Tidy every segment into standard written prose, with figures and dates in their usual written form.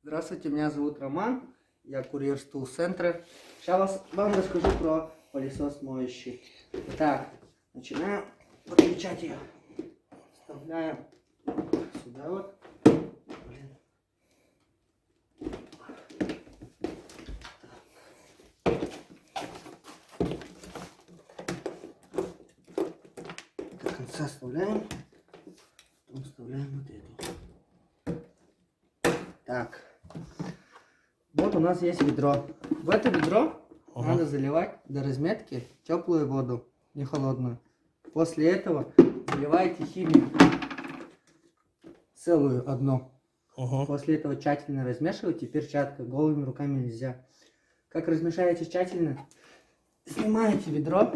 Здравствуйте, меня зовут Роман, я курьер с Тулс-центра. Сейчас вам расскажу про пылесос моющий. Так, начинаем подключать ее. Вставляем сюда вот. До конца вставляем, потом вставляем вот эту. Так, вот у нас есть ведро. В это ведро надо заливать до разметки теплую воду, не холодную. После этого заливаете химию, целую одну. После этого тщательно размешивайте перчаткой, голыми руками нельзя. Как размешаете тщательно, снимаете ведро,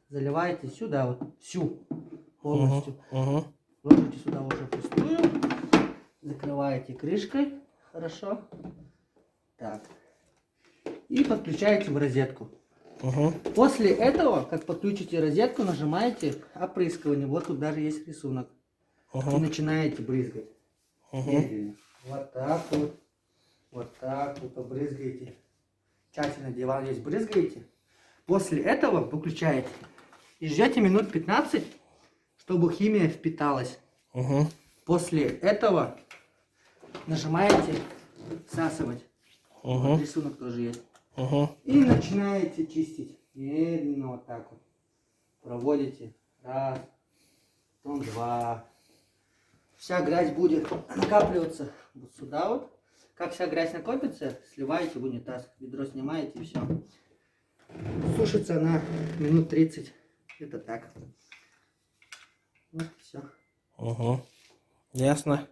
заливаете сюда вот всю полностью. Ложите сюда уже пустую, закрываете крышкой, хорошо. Так. И подключаете в розетку. После этого, как подключите розетку, нажимаете опрыскивание. Вот тут даже есть рисунок. И начинаете брызгать. Медленно. Вот так вот. Вот так вот побрызгаете. Тщательно диван здесь брызгаете. После этого выключаете. И ждете минут 15, чтобы химия впиталась. После этого нажимаете всасывать. Вот рисунок тоже есть. И начинаете чистить. Медленно вот так вот. Проводите. Раз. Потом два. Вся грязь будет накапливаться вот сюда вот. Как вся грязь накопится, сливаете в унитаз. Ведро снимаете и все. Сушится на минут 30. Это так. Вот все. Ясно.